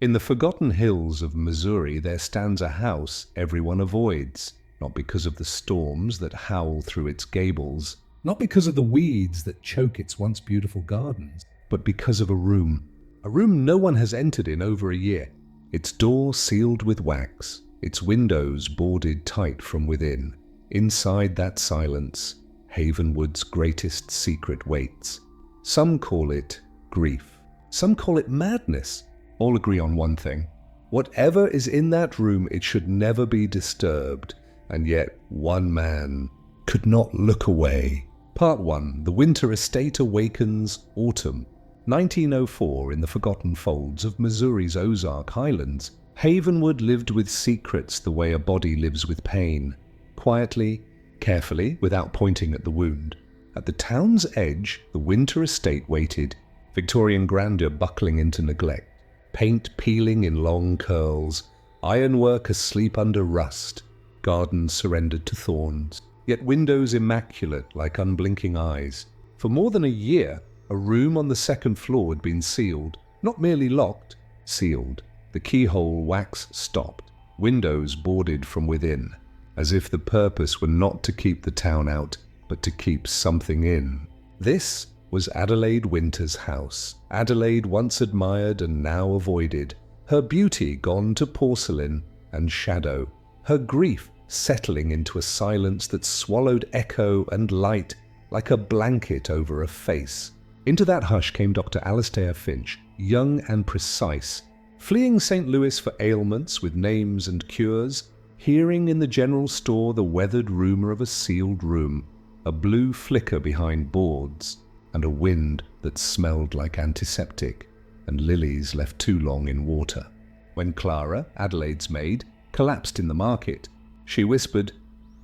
In the forgotten hills of Missouri there stands a house everyone avoids, not because of the storms that howl through its gables, not because of the weeds that choke its once beautiful gardens, but because of a room no one has entered in over a year, its door sealed with wax, its windows boarded tight from within. Inside that silence, Havenwood's greatest secret waits. Some call it grief, some call it madness. All agree on one thing: whatever is in that room, it should never be disturbed, and yet one man could not look away. Part 1. The Winter Estate Awakens, Autumn. 1904, in the forgotten folds of Missouri's Ozark Highlands, Havenwood lived with secrets the way a body lives with pain. Quietly, carefully, without pointing at the wound. At the town's edge, the winter estate waited, Victorian grandeur buckling into neglect, paint peeling in long curls, ironwork asleep under rust, gardens surrendered to thorns, yet windows immaculate like unblinking eyes. For more than a year, a room on the second floor had been sealed, not merely locked, sealed. The keyhole wax stopped, windows boarded from within, as if the purpose were not to keep the town out, but to keep something in. This was Adelaide Winter's house. Adelaide once admired and now avoided, her beauty gone to porcelain and shadow, her grief settling into a silence that swallowed echo and light like a blanket over a face. Into that hush came Dr. Alastair Finch, young and precise, fleeing St. Louis for ailments with names and cures, hearing in the general store the weathered rumor of a sealed room, a blue flicker behind boards, and a wind that smelled like antiseptic, and lilies left too long in water. When Clara, Adelaide's maid, collapsed in the market, she whispered,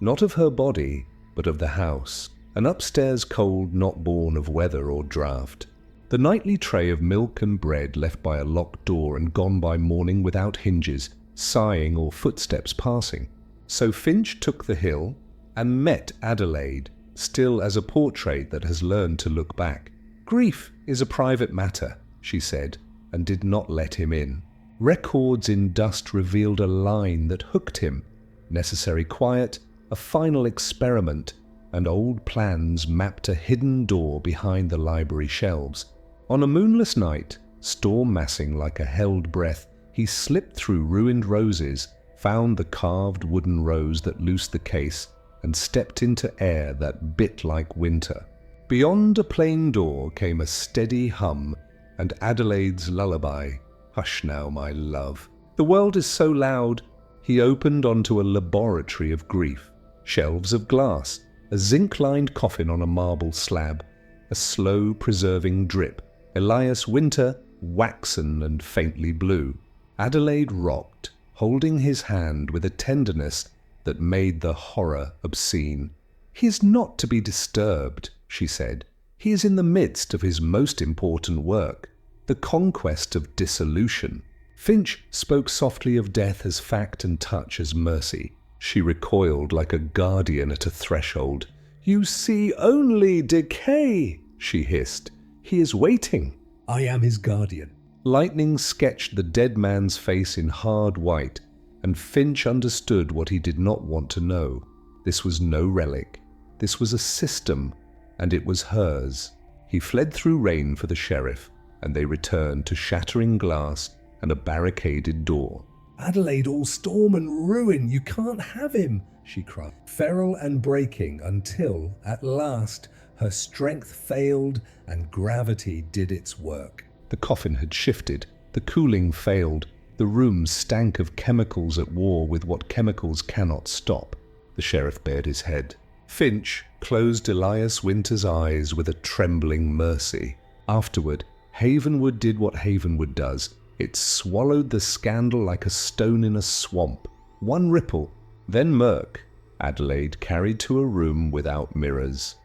not of her body, but of the house, an upstairs cold not born of weather or draught. The nightly tray of milk and bread left by a locked door and gone by morning without hinges, sighing or footsteps passing. So Finch took the hill and met Adelaide, still as a portrait that has learned to look back. Grief is a private matter, she said, and did not let him in. Records in dust revealed a line that hooked him, necessary quiet, a final experiment, and old plans mapped a hidden door behind the library shelves. On a moonless night, storm massing like a held breath, he slipped through ruined roses, found the carved wooden rose that loosed the case, and stepped into air that bit like winter. Beyond a plain door came a steady hum, and Adelaide's lullaby, "Hush now, my love. The world is so loud." He opened onto a laboratory of grief. Shelves of glass, a zinc-lined coffin on a marble slab, a slow preserving drip, Elias Winter, waxen and faintly blue. Adelaide rocked, holding his hand with a tenderness that made the horror obscene. "He is not to be disturbed," she said. "He is in the midst of his most important work, the conquest of dissolution." Finch spoke softly of death as fact and touch as mercy. She recoiled like a guardian at a threshold. "You see only decay," she hissed. "He is waiting. I am his guardian." Lightning sketched the dead man's face in hard white, and Finch understood what he did not want to know. This was no relic. This was a system, and it was hers. He fled through rain for the sheriff, and they returned to shattering glass and a barricaded door. "Adelaide, all storm and ruin, you can't have him," she cried, feral and breaking, until, at last, her strength failed and gravity did its work. The coffin had shifted, the cooling failed, the room stank of chemicals at war with what chemicals cannot stop. The sheriff bared his head. Finch closed Elias Winter's eyes with a trembling mercy. Afterward, Havenwood did what Havenwood does. It swallowed the scandal like a stone in a swamp. One ripple, then murk. Adelaide carried to a room without mirrors.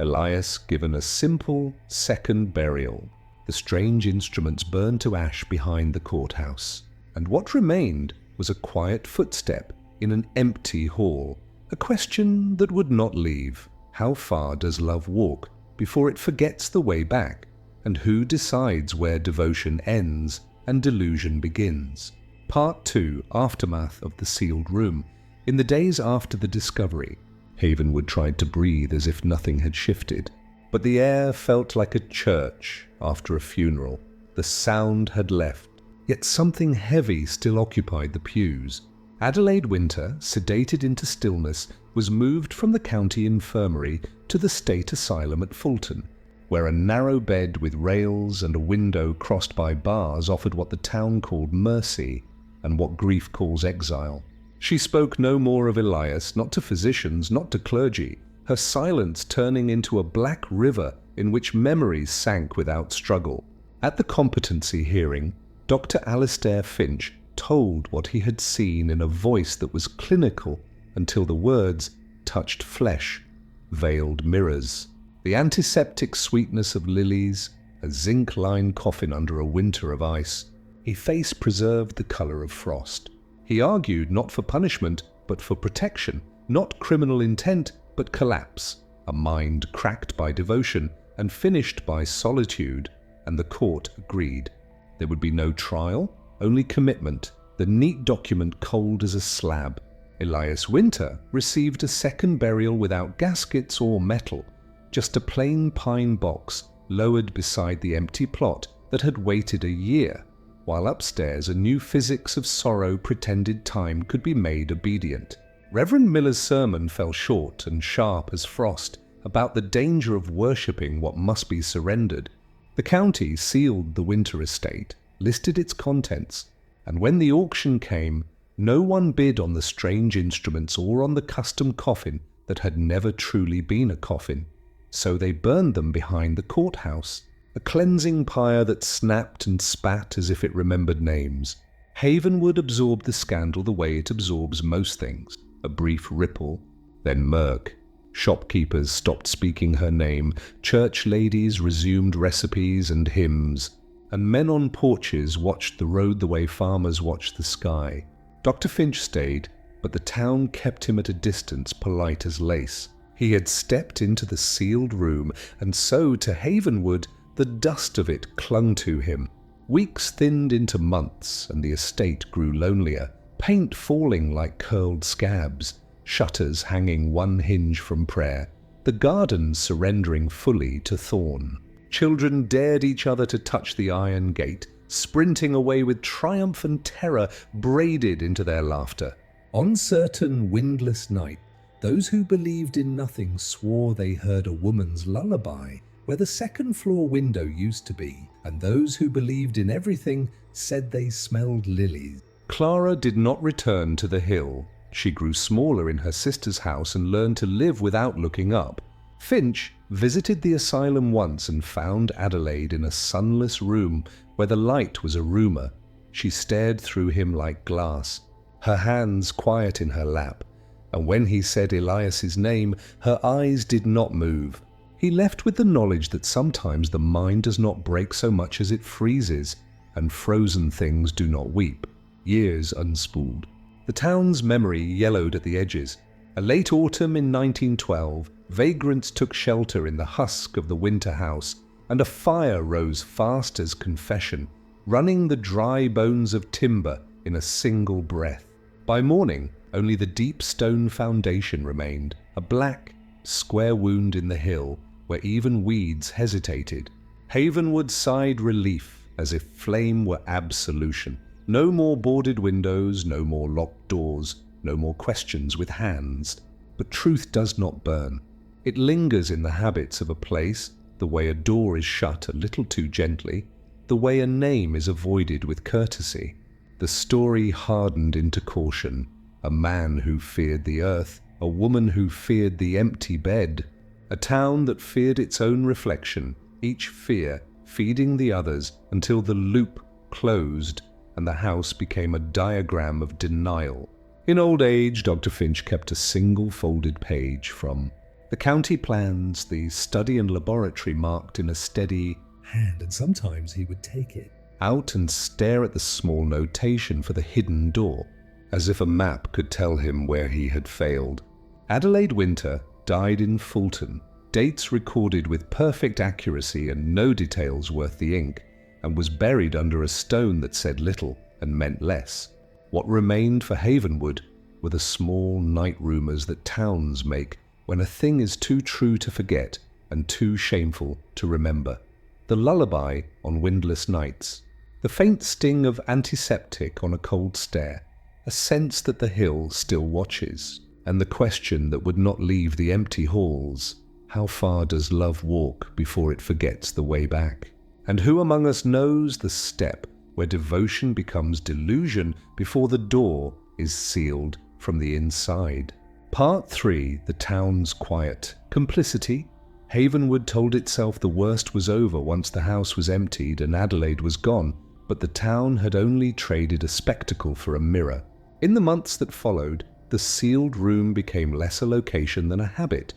Elias given a simple second burial. The strange instruments burned to ash behind the courthouse. And what remained was a quiet footstep in an empty hall. A question that would not leave. How far does love walk before it forgets the way back? And who decides where devotion ends and delusion begins. Part 2, Aftermath of the Sealed Room. In the days after the discovery, Havenwood tried to breathe as if nothing had shifted, but the air felt like a church after a funeral. The sound had left, yet something heavy still occupied the pews. Adelaide Winter, sedated into stillness, was moved from the county infirmary to the state asylum at Fulton, where a narrow bed with rails and a window crossed by bars offered what the town called mercy and what grief calls exile. She spoke no more of Elias, not to physicians, not to clergy, her silence turning into a black river in which memories sank without struggle. At the competency hearing, Dr. Alistair Finch told what he had seen in a voice that was clinical until the words touched flesh, veiled mirrors. The antiseptic sweetness of lilies, a zinc-lined coffin under a winter of ice. His face preserved the colour of frost. He argued not for punishment, but for protection, not criminal intent, but collapse, a mind cracked by devotion and finished by solitude, and the court agreed. There would be no trial, only commitment, the neat document cold as a slab. Elias Winter received a second burial without gaskets or metal, just a plain pine box lowered beside the empty plot that had waited a year, while upstairs a new physics of sorrow pretended time could be made obedient. Reverend Miller's sermon fell short and sharp as frost about the danger of worshipping what must be surrendered. The county sealed the Winter estate, listed its contents, and when the auction came, no one bid on the strange instruments or on the custom coffin that had never truly been a coffin. So they burned them behind the courthouse, a cleansing pyre that snapped and spat as if it remembered names. Havenwood absorbed the scandal the way it absorbs most things, a brief ripple, then murk. Shopkeepers stopped speaking her name, church ladies resumed recipes and hymns, and men on porches watched the road the way farmers watch the sky. Dr. Finch stayed, but the town kept him at a distance, polite as lace. He had stepped into the sealed room, and so to Havenwood the dust of it clung to him. Weeks thinned into months, and the estate grew lonelier, paint falling like curled scabs, shutters hanging one hinge from prayer, the gardens surrendering fully to thorn. Children dared each other to touch the iron gate, sprinting away with triumph and terror braided into their laughter. On certain windless night, those who believed in nothing swore they heard a woman's lullaby where the second-floor window used to be, and those who believed in everything said they smelled lilies. Clara did not return to the hill. She grew smaller in her sister's house and learned to live without looking up. Finch visited the asylum once and found Adelaide in a sunless room where the light was a rumour. She stared through him like glass, her hands quiet in her lap, and when he said Elias's name, her eyes did not move. He left with the knowledge that sometimes the mind does not break so much as it freezes, and frozen things do not weep. Years unspooled. The town's memory yellowed at the edges. A late autumn in 1912, vagrants took shelter in the husk of the Winter house, and a fire rose fast as confession, running the dry bones of timber in a single breath. By morning, only the deep stone foundation remained, a black, square wound in the hill where even weeds hesitated. Havenwood sighed relief as if flame were absolution. No more boarded windows, no more locked doors, no more questions with hands. But truth does not burn. It lingers in the habits of a place, the way a door is shut a little too gently, the way a name is avoided with courtesy. The story hardened into caution. A man who feared the earth, a woman who feared the empty bed, a town that feared its own reflection, each fear feeding the others until the loop closed and the house became a diagram of denial. In old age, Dr. Finch kept a single folded page from the county plans, the study and laboratory marked in a steady hand, and sometimes he would take it out and stare at the small notation for the hidden door, as if a map could tell him where he had failed. Adelaide Winter died in Fulton, dates recorded with perfect accuracy and no details worth the ink, and was buried under a stone that said little and meant less. What remained for Havenwood were the small night rumours that towns make when a thing is too true to forget and too shameful to remember. The lullaby on windless nights, the faint sting of antiseptic on a cold stare, a sense that the hill still watches, and the question that would not leave the empty halls: how far does love walk before it forgets the way back? And who among us knows the step where devotion becomes delusion before the door is sealed from the inside? Part 3. The town's quiet. Complicity. Havenwood told itself the worst was over once the house was emptied and Adelaide was gone, but the town had only traded a spectacle for a mirror. In the months that followed, the sealed room became less a location than a habit.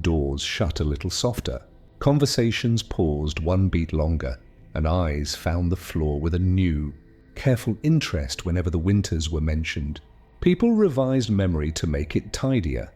Doors shut a little softer. Conversations paused one beat longer, and eyes found the floor with a new, careful interest whenever the winters were mentioned. People revised memory to make it tidier.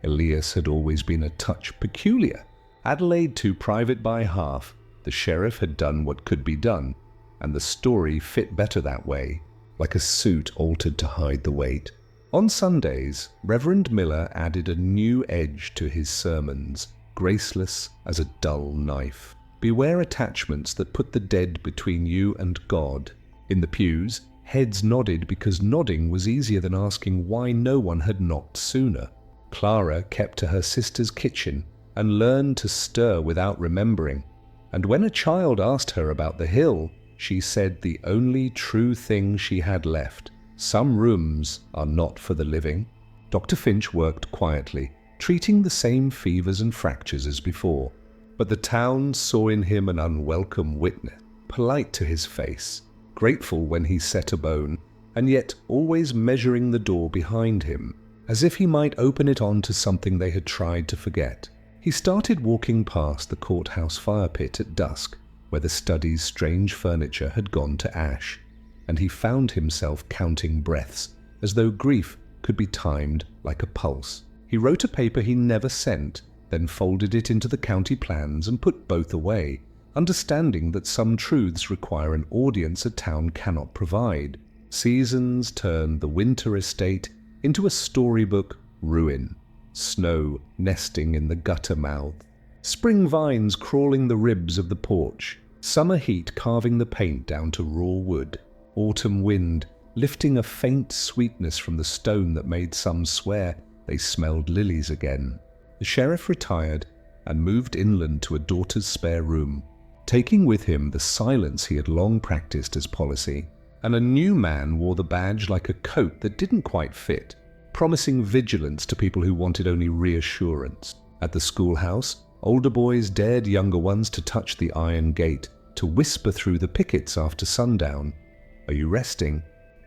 Elias had always been a touch peculiar. Adelaide too private by half. The sheriff had done what could be done, and the story fit better that way, like a suit altered to hide the weight. On Sundays, Reverend Miller added a new edge to his sermons, graceless as a dull knife. Beware attachments that put the dead between you and God. In the pews, heads nodded because nodding was easier than asking why no one had knocked sooner. Clara kept to her sister's kitchen and learned to stir without remembering. And when a child asked her about the hill, she said the only true thing she had left: some rooms are not for the living. Dr. Finch worked quietly, treating the same fevers and fractures as before. But the town saw in him an unwelcome witness, polite to his face, grateful when he set a bone, and yet always measuring the door behind him, as if he might open it on to something they had tried to forget. He started walking past the courthouse fire pit at dusk, where the study's strange furniture had gone to ash, and he found himself counting breaths, as though grief could be timed like a pulse. He wrote a paper he never sent, then folded it into the county plans and put both away, understanding that some truths require an audience a town cannot provide. Seasons turned the winter estate into a storybook ruin. Snow nesting in the gutter mouth, spring vines crawling the ribs of the porch, summer heat carving the paint down to raw wood, autumn wind lifting a faint sweetness from the stone that made some swear they smelled lilies again. The sheriff retired and moved inland to a daughter's spare room, taking with him the silence he had long practiced as policy. And a new man wore the badge like a coat that didn't quite fit, promising vigilance to people who wanted only reassurance. At the schoolhouse, older boys dared younger ones to touch the iron gate, to whisper through the pickets after sundown, "Are you resting?"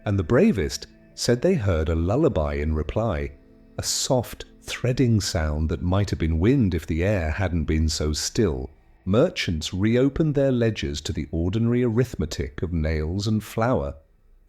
And the bravest said they heard a lullaby in reply, a soft, threading sound that might have been wind if the air hadn't been so still. Merchants reopened their ledgers to the ordinary arithmetic of nails and flour,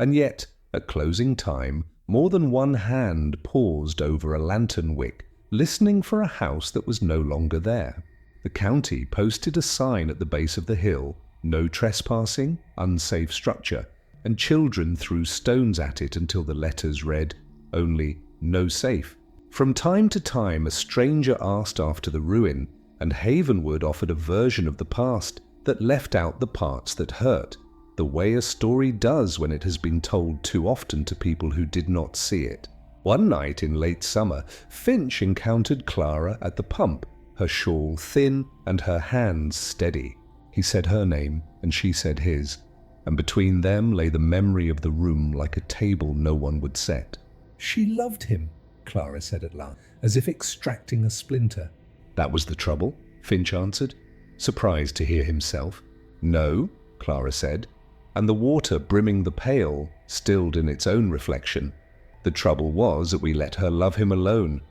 and yet, at closing time, more than one hand paused over a lantern wick, listening for a house that was no longer there. The county posted a sign at the base of the hill, "No trespassing, unsafe structure," and children threw stones at it until the letters read only "No safe." From time to time a stranger asked after the ruin, and Havenwood offered a version of the past that left out the parts that hurt, the way a story does when it has been told too often to people who did not see it. One night in late summer, Finch encountered Clara at the pump, her shawl thin and her hands steady. He said her name, and she said his, and between them lay the memory of the room like a table no one would set. "She loved him," Clara said at last, as if extracting a splinter. "That was the trouble," Finch answered, surprised to hear himself. "No," Clara said, and the water brimming the pail stilled in its own reflection. "The trouble was that we let her love him alone."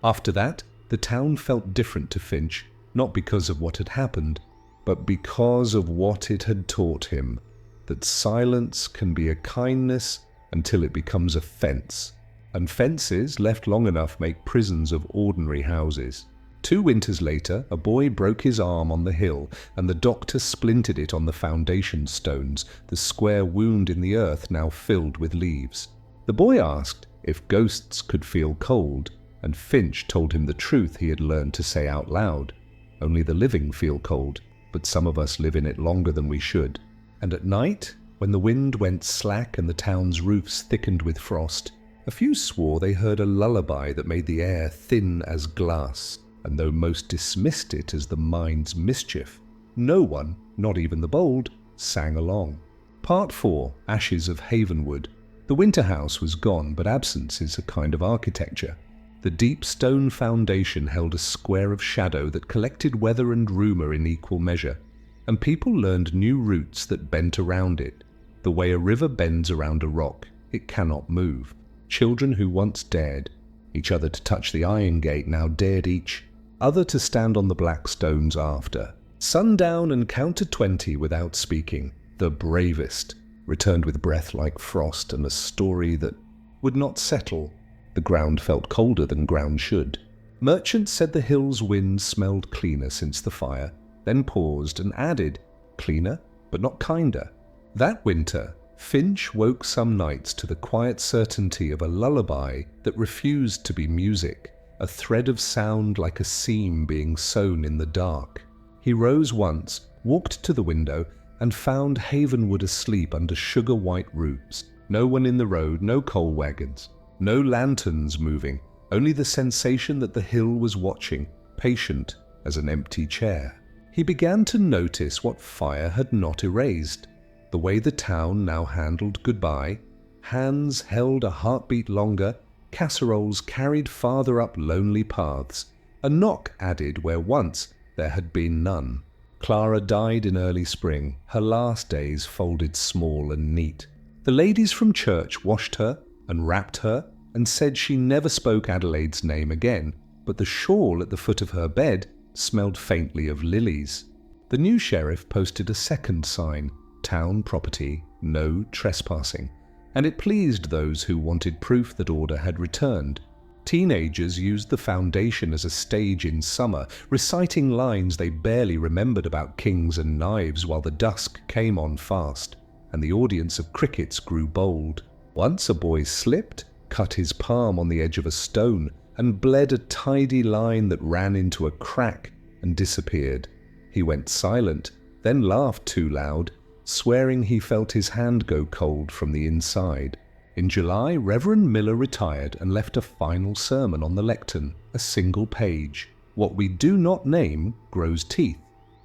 After that, the town felt different to Finch, not because of what had happened, but because of what it had taught him, that silence can be a kindness until it becomes a fence, and fences left long enough make prisons of ordinary houses. 2 winters later, a boy broke his arm on the hill, and the doctor splintered it on the foundation stones, the square wound in the earth now filled with leaves. The boy asked if ghosts could feel cold, and Finch told him the truth he had learned to say out loud. Only the living feel cold, but some of us live in it longer than we should. And at night, when the wind went slack and the town's roofs thickened with frost, a few swore they heard a lullaby that made the air thin as glass, and though most dismissed it as the mind's mischief, no one, not even the bold, sang along. Part 4. Ashes of Havenwood. The winter house was gone, but absence is a kind of architecture. The deep stone foundation held a square of shadow that collected weather and rumour in equal measure, and people learned new routes that bent around it. The way a river bends around a rock, it cannot move. Children who once dared each other to touch the iron gate now dared each other to stand on the black stones after. Sundown and count to 20 without speaking. The bravest returned with breath like frost and a story that would not settle. The ground felt colder than ground should. Merchants said the hill's wind smelled cleaner since the fire, then paused and added, cleaner, but not kinder. That winter, Finch woke some nights to the quiet certainty of a lullaby that refused to be music, a thread of sound like a seam being sewn in the dark. He rose once, walked to the window, and found Havenwood asleep under sugar-white roofs. No one in the road, no coal wagons, no lanterns moving, only the sensation that the hill was watching, patient as an empty chair. He began to notice what fire had not erased. The way the town now handled goodbye, hands held a heartbeat longer, casseroles carried farther up lonely paths, a knock added where once there had been none. Clara died in early spring, her last days folded small and neat. The ladies from church washed her and wrapped her and said she never spoke Adelaide's name again, but the shawl at the foot of her bed smelled faintly of lilies. The new sheriff posted a second sign, town property, no trespassing, and it pleased those who wanted proof that order had returned. Teenagers used the foundation as a stage in summer, reciting lines they barely remembered about kings and knives while the dusk came on fast, and the audience of crickets grew bold. Once a boy slipped, cut his palm on the edge of a stone, and bled a tidy line that ran into a crack and disappeared. He went silent, then laughed too loud, swearing he felt his hand go cold from the inside. In July, Reverend Miller retired and left a final sermon on the lectern, a single page. What we do not name grows teeth.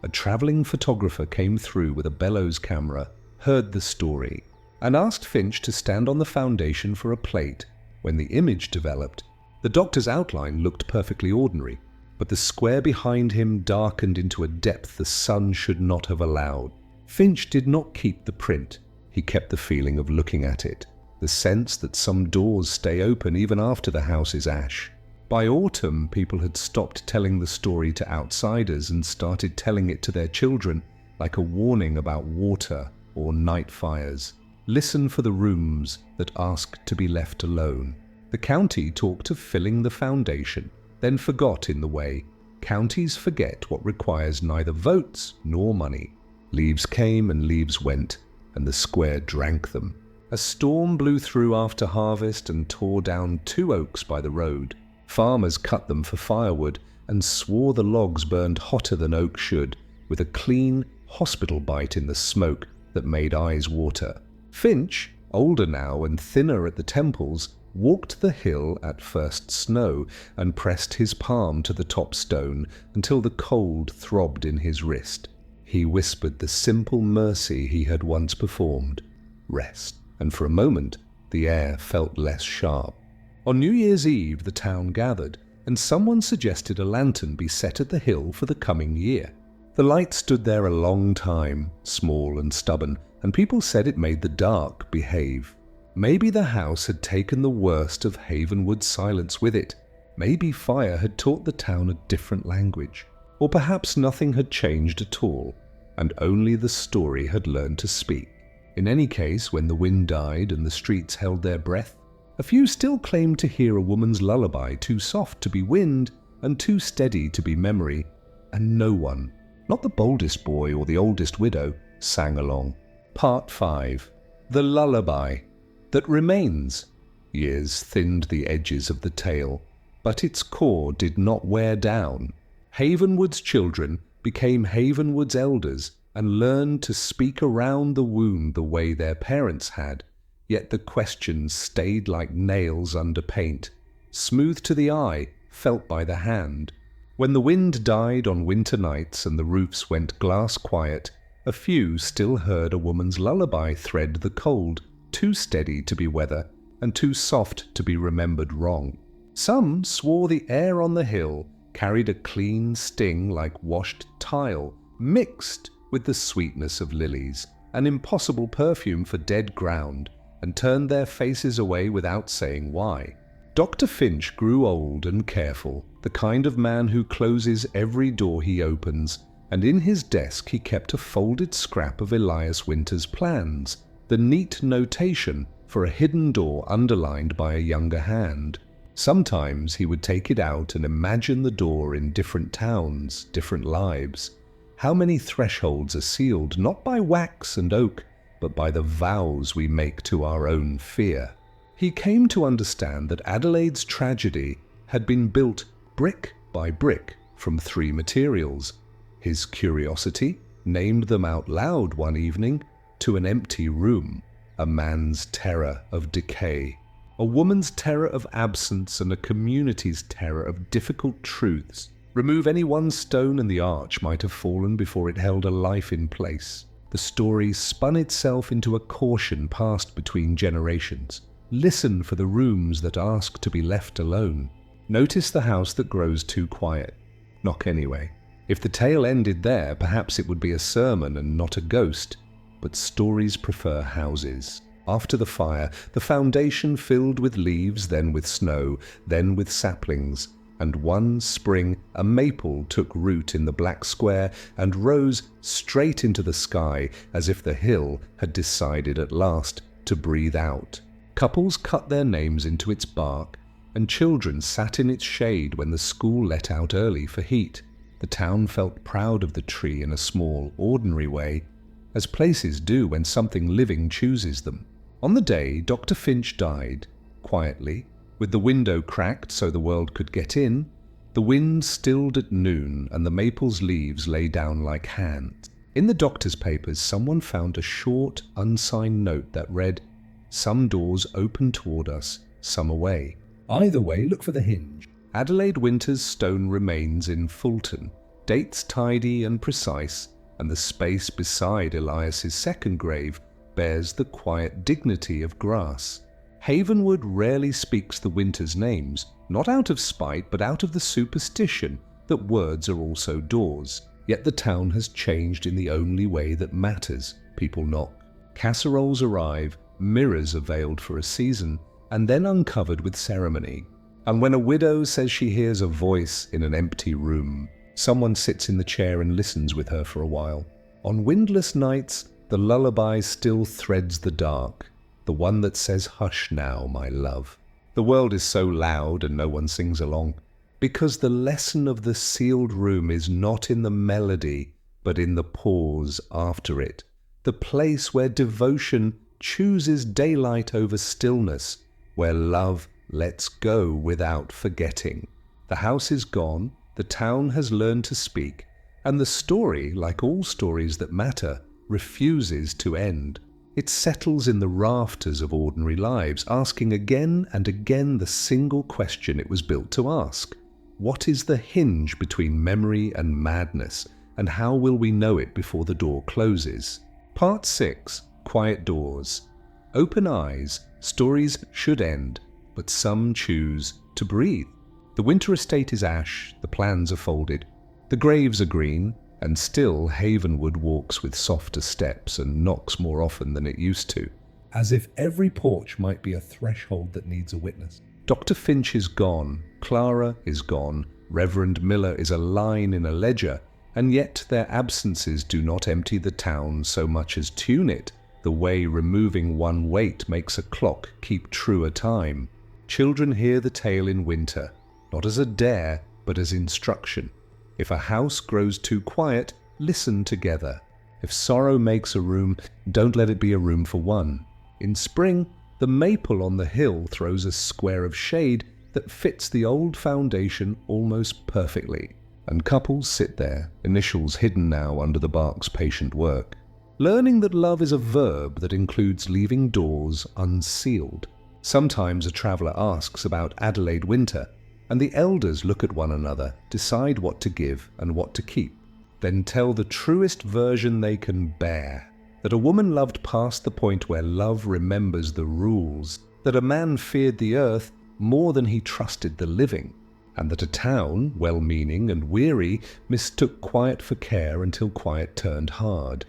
A travelling photographer came through with a bellows camera, heard the story, and asked Finch to stand on the foundation for a plate. When the image developed, the doctor's outline looked perfectly ordinary, but the square behind him darkened into a depth the sun should not have allowed. Finch did not keep the print. He kept the feeling of looking at it, the sense that some doors stay open even after the house is ash. By autumn, people had stopped telling the story to outsiders and started telling it to their children, like a warning about water or night fires. Listen for the rooms that ask to be left alone. The county talked of filling the foundation, then forgot in the way. Counties forget what requires neither votes nor money. Leaves came and leaves went, and the square drank them. A storm blew through after harvest and tore down 2 oaks by the road. Farmers cut them for firewood and swore the logs burned hotter than oak should, with a clean hospital bite in the smoke that made eyes water. Finch, older now and thinner at the temples, walked the hill at first snow and pressed his palm to the top stone until the cold throbbed in his wrist. He whispered the simple mercy he had once performed. Rest. And for a moment, the air felt less sharp. On New Year's Eve, the town gathered, and someone suggested a lantern be set at the hill for the coming year. The light stood there a long time, small and stubborn, and people said it made the dark behave. Maybe the house had taken the worst of Havenwood's silence with it. Maybe fire had taught the town a different language. Or perhaps nothing had changed at all, and only the story had learned to speak. In any case, when the wind died and the streets held their breath, a few still claimed to hear a woman's lullaby too soft to be wind, and too steady to be memory, and no one, not the boldest boy or the oldest widow, sang along. Part 5. The Lullaby That Remains. Years thinned the edges of the tale, but its core did not wear down. Havenwood's children became Havenwood's elders and learned to speak around the wound the way their parents had, yet the questions stayed like nails under paint, smooth to the eye, felt by the hand. When the wind died on winter nights and the roofs went glass quiet, a few still heard a woman's lullaby thread the cold, too steady to be weather and too soft to be remembered wrong. Some swore the air on the hill carried a clean sting like washed tile, mixed with the sweetness of lilies, an impossible perfume for dead ground, and turned their faces away without saying why. Dr. Finch grew old and careful, the kind of man who closes every door he opens, and in his desk he kept a folded scrap of Elias Winter's plans, the neat notation for a hidden door underlined by a younger hand. Sometimes he would take it out and imagine the door in different towns, different lives. How many thresholds are sealed not by wax and oak, but by the vows we make to our own fear. He came to understand that Adelaide's tragedy had been built brick by brick from 3 materials. His curiosity named them out loud one evening to an empty room, a man's terror of decay, a woman's terror of absence, and a community's terror of difficult truths. Remove any one stone and the arch might have fallen before it held a life in place. The story spun itself into a caution passed between generations. Listen for the rooms that ask to be left alone. Notice the house that grows too quiet. Knock anyway. If the tale ended there, perhaps it would be a sermon and not a ghost. But stories prefer houses. After the fire, the foundation filled with leaves, then with snow, then with saplings. And one spring a maple took root in the black square and rose straight into the sky, as if the hill had decided at last to breathe out. Couples cut their names into its bark, and children sat in its shade when the school let out early for heat. The town felt proud of the tree in a small, ordinary way, as places do when something living chooses them. On the day Dr. Finch died, quietly, with the window cracked so the world could get in, the wind stilled at noon and the maple's leaves lay down like hands. In the doctor's papers, someone found a short, unsigned note that read, "Some doors open toward us, some away. Either way, look for the hinge." Adelaide Winter's stone remains in Fulton, dates tidy and precise, and the space beside Elias's second grave bears the quiet dignity of grass. Havenwood rarely speaks the Winters' names, not out of spite but out of the superstition that words are also doors. Yet the town has changed in the only way that matters. People knock. Casseroles arrive, mirrors are veiled for a season, and then uncovered with ceremony. And when a widow says she hears a voice in an empty room, someone sits in the chair and listens with her for a while. On windless nights, the lullaby still threads the dark, the one that says, "Hush now, my love." The world is so loud and no one sings along, because the lesson of the sealed room is not in the melody, but in the pause after it, the place where devotion chooses daylight over stillness, where love lets go without forgetting. The house is gone, the town has learned to speak, and the story, like all stories that matter, refuses to end. It settles in the rafters of ordinary lives, asking again and again the single question it was built to ask. What is the hinge between memory and madness, and how will we know it before the door closes? Part 6. Quiet doors. Open eyes. Stories should end, but some choose to breathe. The winter estate is ash, the plans are folded, the graves are green, and still Havenwood walks with softer steps and knocks more often than it used to, as if every porch might be a threshold that needs a witness. Dr. Finch is gone, Clara is gone, Reverend Miller is a line in a ledger, and yet their absences do not empty the town so much as tune it, the way removing one weight makes a clock keep truer time. Children hear the tale in winter, not as a dare, but as instruction. If a house grows too quiet, listen together. If sorrow makes a room, don't let it be a room for one. In spring, the maple on the hill throws a square of shade that fits the old foundation almost perfectly, and couples sit there, initials hidden now under the bark's patient work, learning that love is a verb that includes leaving doors unsealed. Sometimes a traveller asks about Adelaide winter, and the elders look at one another, decide what to give and what to keep, then tell the truest version they can bear, that a woman loved past the point where love remembers the rules, that a man feared the earth more than he trusted the living, and that a town, well-meaning and weary, mistook quiet for care until quiet turned hard.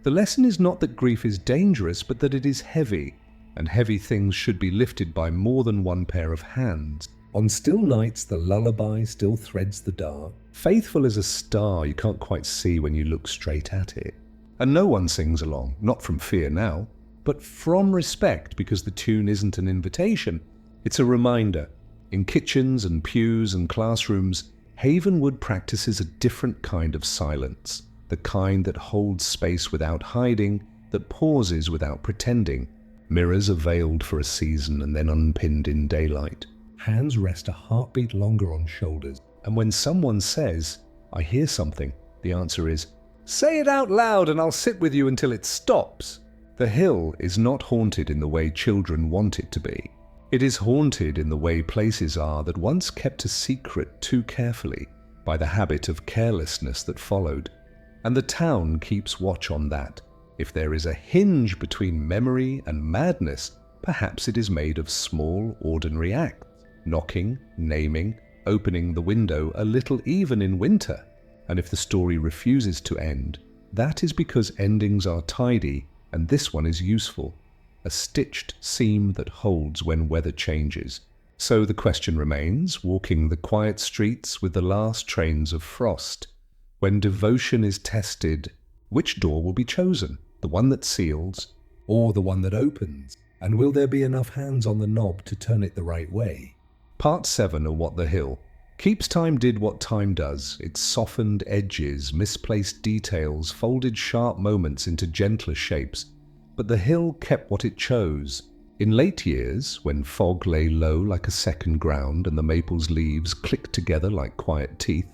The lesson is not that grief is dangerous, but that it is heavy, and heavy things should be lifted by more than one pair of hands. On still nights the lullaby still threads the dark, faithful as a star you can't quite see when you look straight at it. And no one sings along, not from fear now, but from respect, because the tune isn't an invitation, it's a reminder. In kitchens and pews and classrooms, Havenwood practices a different kind of silence, the kind that holds space without hiding, that pauses without pretending. Mirrors are veiled for a season and then unpinned in daylight. Hands rest a heartbeat longer on shoulders, and when someone says, "I hear something," the answer is, "Say it out loud and I'll sit with you until it stops." The hill is not haunted in the way children want it to be. It is haunted in the way places are that once kept a secret too carefully, by the habit of carelessness that followed. And the town keeps watch on that. If there is a hinge between memory and madness, perhaps it is made of small, ordinary acts, knocking, naming, opening the window a little even in winter. And if the story refuses to end, that is because endings are tidy, and this one is useful. A stitched seam that holds when weather changes. So the question remains, walking the quiet streets with the last trains of frost. When devotion is tested, which door will be chosen? The one that seals, or the one that opens? And will there be enough hands on the knob to turn it the right way? Part 7 of What the Hill. Keeps Time did what time does. It softened edges, misplaced details, folded sharp moments into gentler shapes. But the hill kept what it chose. In late years, when fog lay low like a second ground and the maple's leaves clicked together like quiet teeth,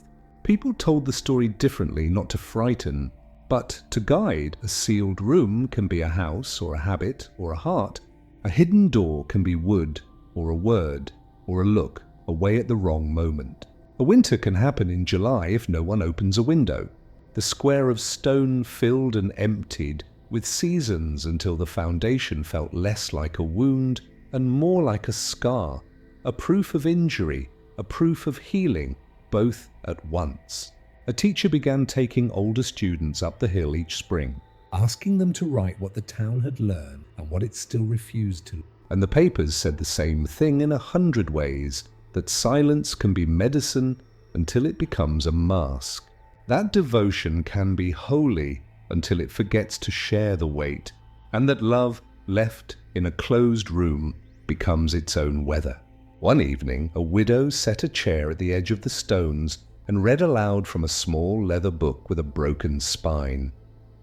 people told the story differently, not to frighten, but to guide. A sealed room can be a house or a habit or a heart. A hidden door can be wood or a word or a look away at the wrong moment. A winter can happen in July if no one opens a window. The square of stone filled and emptied, with seasons until the foundation felt less like a wound and more like a scar, a proof of injury, a proof of healing, both at once. A teacher began taking older students up the hill each spring, asking them to write what the town had learned and what it still refused to. And the papers said the same thing in 100 ways, that silence can be medicine until it becomes a mask. That devotion can be holy until it forgets to share the weight, and that love, left in a closed room, becomes its own weather. One evening, a widow set a chair at the edge of the stones and read aloud from a small leather book with a broken spine.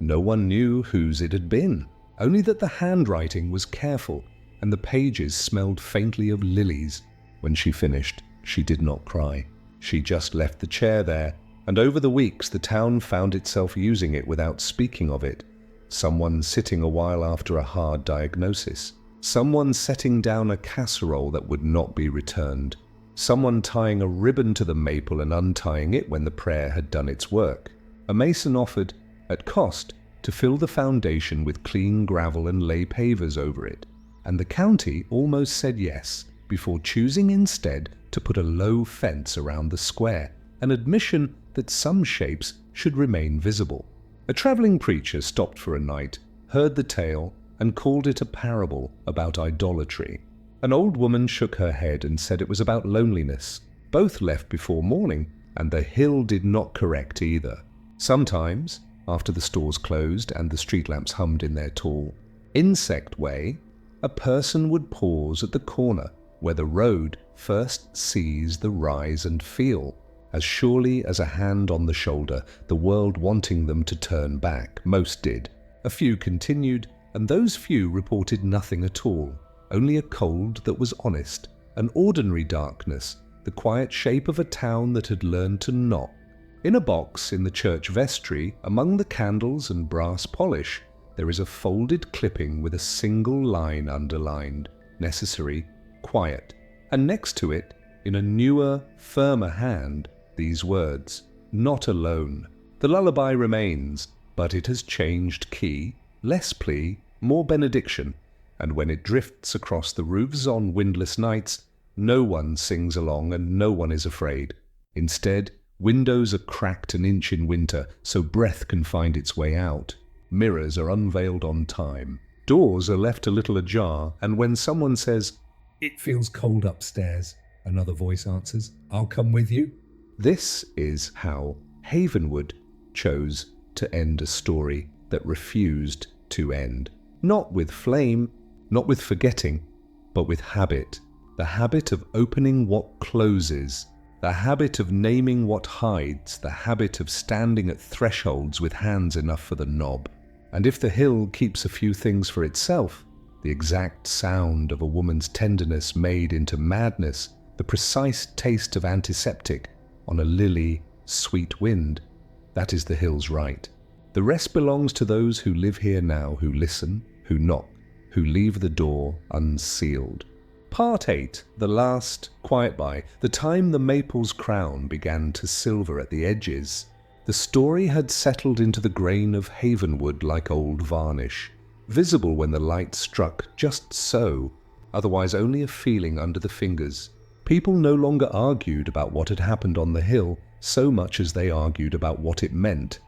No one knew whose it had been, only that the handwriting was careful and the pages smelled faintly of lilies. When she finished, she did not cry. She just left the chair there, and over the weeks the town found itself using it without speaking of it. Someone sitting a while after a hard diagnosis. Someone setting down a casserole that would not be returned. Someone tying a ribbon to the maple and untying it when the prayer had done its work. A mason offered, at cost, to fill the foundation with clean gravel and lay pavers over it, and the county almost said yes, before choosing instead to put a low fence around the square, an admission that some shapes should remain visible. A travelling preacher stopped for a night, heard the tale, and called it a parable about idolatry. An old woman shook her head and said it was about loneliness. Both left before morning, and the hill did not correct either. Sometimes, after the stores closed and the street lamps hummed in their tall, insect way, a person would pause at the corner where the road first sees the rise and feel. As surely as a hand on the shoulder, the world wanting them to turn back. Most did. A few continued, and those few reported nothing at all, only a cold that was honest, an ordinary darkness, the quiet shape of a town that had learned to knock. In a box in the church vestry, among the candles and brass polish, there is a folded clipping with a single line underlined, necessary, quiet, and next to it, in a newer, firmer hand, these words, not alone. The lullaby remains, but it has changed key, less plea, more benediction, and when it drifts across the roofs on windless nights, no one sings along and no one is afraid. Instead, windows are cracked an inch in winter so breath can find its way out. Mirrors are unveiled on time. Doors are left a little ajar, and when someone says, "It feels cold upstairs," another voice answers, "I'll come with you." This is how Havenwood chose to end a story that refused to end. Not with flame, not with forgetting, but with habit. The habit of opening what closes, the habit of naming what hides, the habit of standing at thresholds with hands enough for the knob. And if the hill keeps a few things for itself, the exact sound of a woman's tenderness made into madness, the precise taste of antiseptic on a lily, sweet wind, that is the hill's right. The rest belongs to those who live here now, who listen, who knock, who leave the door unsealed. Part 8, the last, quiet by, the time the maple's crown began to silver at the edges. The story had settled into the grain of Havenwood like old varnish, visible when the light struck just so, otherwise only a feeling under the fingers. People no longer argued about what had happened on the hill so much as they argued about what it meant,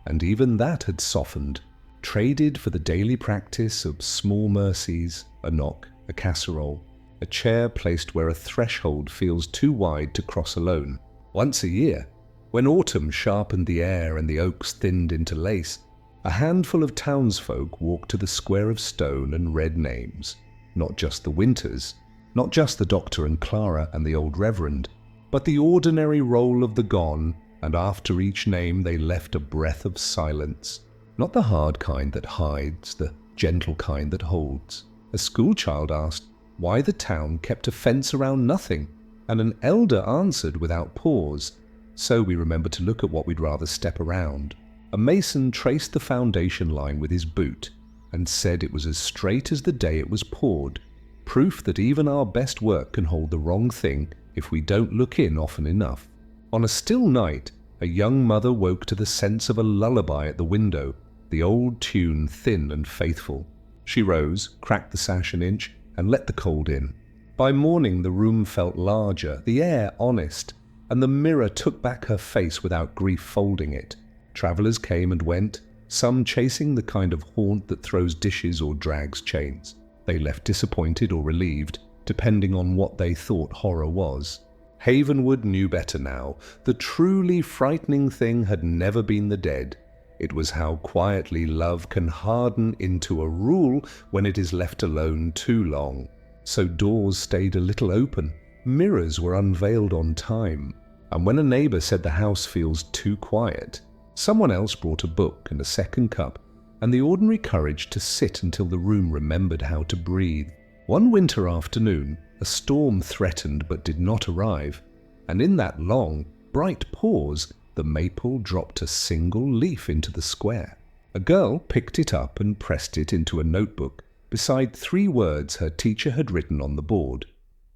and even that had softened, traded for the daily practice of small mercies, a knock, a casserole, a chair placed where a threshold feels too wide to cross alone. Once a year, when autumn sharpened the air and the oaks thinned into lace, a handful of townsfolk walked to the square of stone and read names, not just the Winters, not just the doctor and Clara and the old reverend, but the ordinary roll of the gone, and after each name they left a breath of silence, not the hard kind that hides, the gentle kind that holds. A schoolchild asked why the town kept a fence around nothing, and an elder answered without pause, so we remember to look at what we'd rather step around. A mason traced the foundation line with his boot, and said it was as straight as the day it was poured, proof that even our best work can hold the wrong thing if we don't look in often enough. On a still night, a young mother woke to the sense of a lullaby at the window, the old tune thin and faithful. She rose, cracked the sash an inch, and let the cold in. By morning the room felt larger, the air honest, and the mirror took back her face without grief folding it. Travellers came and went, some chasing the kind of haunt that throws dishes or drags chains. They left disappointed or relieved, depending on what they thought horror was. Havenwood knew better now. The truly frightening thing had never been the dead. It was how quietly love can harden into a rule when it is left alone too long. So doors stayed a little open, mirrors were unveiled on time, and when a neighbour said the house feels too quiet, someone else brought a book and a second cup, and the ordinary courage to sit until the room remembered how to breathe. One winter afternoon, a storm threatened but did not arrive, and in that long, bright pause, the maple dropped a single leaf into the square. A girl picked it up and pressed it into a notebook beside 3 words her teacher had written on the board: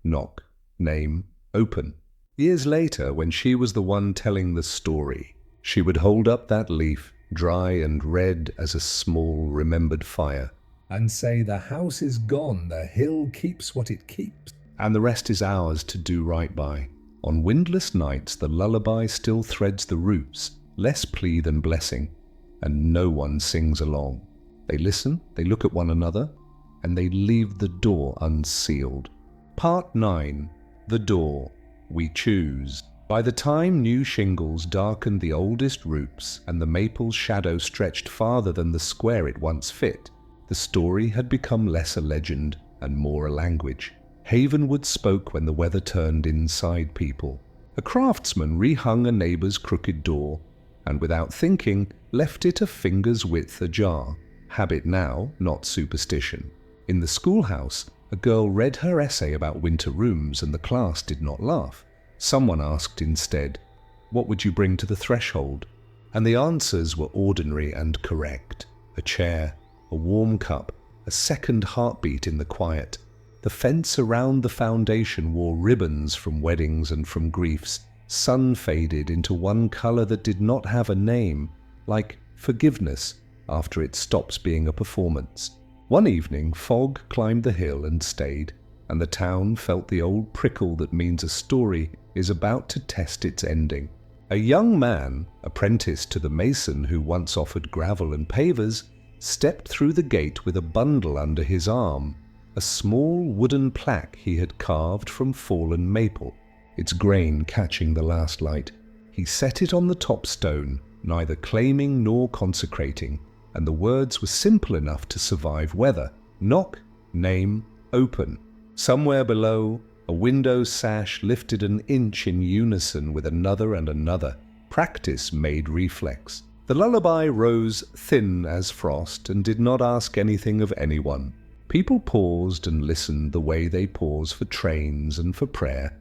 knock, name, open. Years later, when she was the one telling the story, she would hold up that leaf, dry and red as a small remembered fire, and say, "The house is gone, the hill keeps what it keeps, and the rest is ours to do right by." On windless nights the lullaby still threads the roofs, less plea than blessing, and no one sings along. They listen, they look at one another, and they leave the door unsealed. Part 9. The Door. We choose. By the time new shingles darkened the oldest roofs and the maple's shadow stretched farther than the square it once fit, the story had become less a legend and more a language. Havenwood spoke when the weather turned inside people. A craftsman rehung a neighbour's crooked door, and without thinking, left it a finger's width ajar. Habit now, not superstition. In the schoolhouse, a girl read her essay about winter rooms and the class did not laugh. Someone asked instead, "What would you bring to the threshold?" And the answers were ordinary and correct. A chair, a warm cup, a second heartbeat in the quiet. The fence around the foundation wore ribbons from weddings and from griefs. Sun faded into one colour that did not have a name, like forgiveness after it stops being a performance. One evening, fog climbed the hill and stayed, and the town felt the old prickle that means a story is about to test its ending. A young man, apprenticed to the mason who once offered gravel and pavers, stepped through the gate with a bundle under his arm, a small wooden plaque he had carved from fallen maple, its grain catching the last light. He set it on the top stone, neither claiming nor consecrating, and the words were simple enough to survive weather. Knock, name, open. Somewhere below, a window sash lifted an inch in unison with another and another. Practice made reflex. The lullaby rose thin as frost and did not ask anything of anyone. People paused and listened the way they pause for trains and for prayer,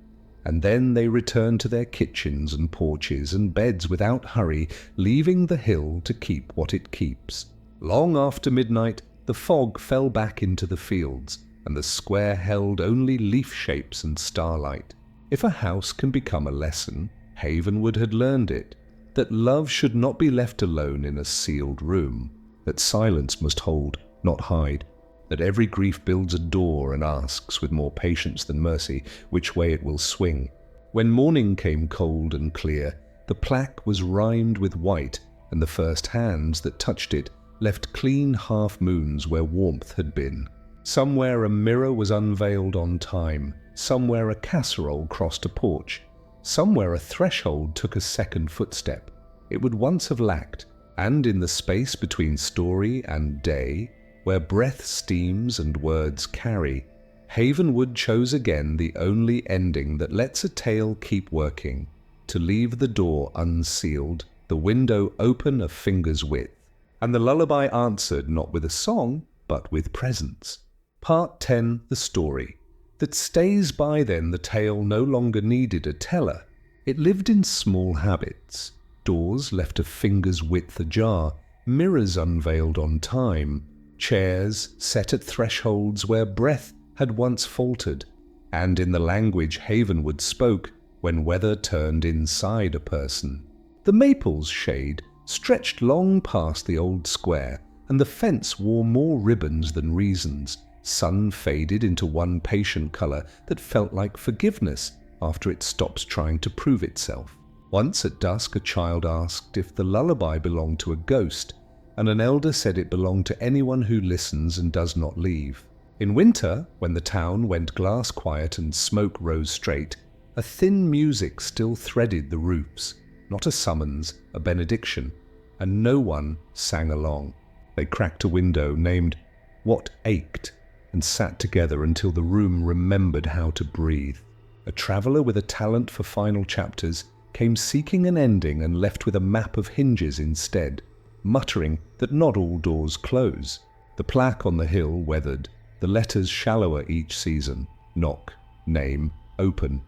and then they returned to their kitchens and porches and beds without hurry, leaving the hill to keep what it keeps. Long after midnight, the fog fell back into the fields, and the square held only leaf shapes and starlight. If a house can become a lesson, Havenwood had learned it, that love should not be left alone in a sealed room, that silence must hold, not hide, that every grief builds a door and asks, with more patience than mercy, which way it will swing. When morning came cold and clear, the plaque was rimed with white, and the first hands that touched it left clean half-moons where warmth had been. Somewhere a mirror was unveiled on time, somewhere a casserole crossed a porch, somewhere a threshold took a second footstep. It would once have lacked, and in the space between story and day, where breath steams and words carry, Havenwood chose again the only ending that lets a tale keep working, to leave the door unsealed, the window open a finger's width. And the lullaby answered not with a song, but with presence. Part 10, the story. That stays by then the tale no longer needed a teller. It lived in small habits. Doors left a finger's width ajar, mirrors unveiled on time, chairs set at thresholds where breath had once faltered, and in the language Havenwood spoke when weather turned inside a person. The maple's shade stretched long past the old square, and the fence wore more ribbons than reasons. Sun faded into one patient colour that felt like forgiveness after it stops trying to prove itself. Once at dusk a child asked if the lullaby belonged to a ghost, and an elder said it belonged to anyone who listens and does not leave. In winter, when the town went glass quiet and smoke rose straight, a thin music still threaded the roofs, not a summons, a benediction, and no one sang along. They cracked a window named What Ached, and sat together until the room remembered how to breathe. A traveller with a talent for final chapters came seeking an ending and left with a map of hinges instead, muttering that not all doors close. The plaque on the hill weathered, the letters shallower each season, knock, name, open,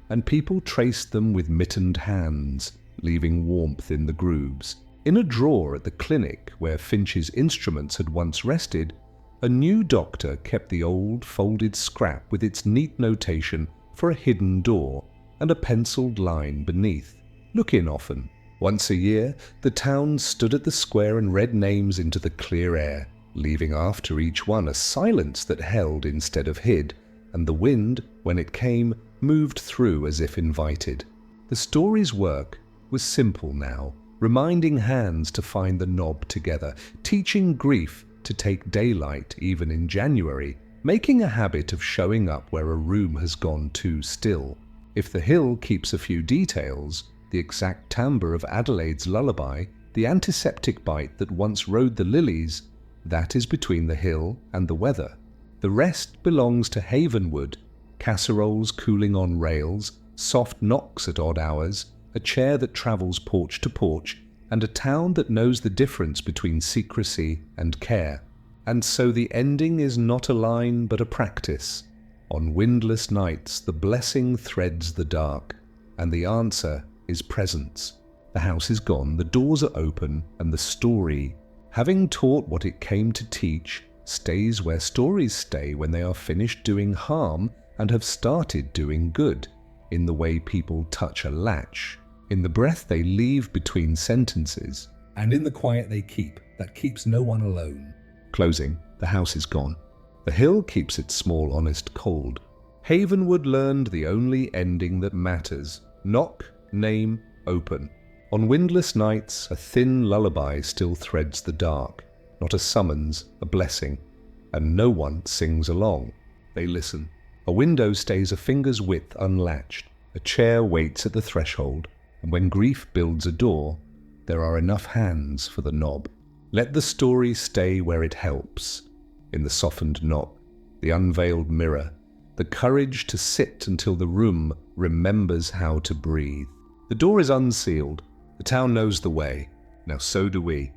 and people traced them with mittened hands, leaving warmth in the grooves. In a drawer at the clinic where Finch's instruments had once rested, a new doctor kept the old folded scrap with its neat notation for a hidden door and a penciled line beneath. Look in often. Once a year, the town stood at the square and read names into the clear air, leaving after each one a silence that held instead of hid, and the wind, when it came, moved through as if invited. The story's work was simple now, reminding hands to find the knob together, teaching grief to take daylight even in January, making a habit of showing up where a room has gone too still. If the hill keeps a few details, the exact timbre of Adelaide's lullaby, the antiseptic bite that once rode the lilies, that is between the hill and the weather. The rest belongs to Havenwood, casseroles cooling on rails, soft knocks at odd hours, a chair that travels porch to porch, and a town that knows the difference between secrecy and care. And so the ending is not a line but a practice. On windless nights the blessing threads the dark, and the answer is presence. The house is gone, the doors are open, and the story, having taught what it came to teach, stays where stories stay when they are finished doing harm and have started doing good, in the way people touch a latch, in the breath they leave between sentences, and in the quiet they keep that keeps no one alone. Closing, the house is gone. The hill keeps its small honest cold. Havenwood learned the only ending that matters. Knock, name, open. On windless nights, a thin lullaby still threads the dark. Not a summons, a blessing. And no one sings along. They listen. A window stays a finger's width unlatched. A chair waits at the threshold. And when grief builds a door, there are enough hands for the knob. Let the story stay where it helps. In the softened knock, the unveiled mirror, the courage to sit until the room remembers how to breathe. The door is unsealed. The town knows the way. Now so do we.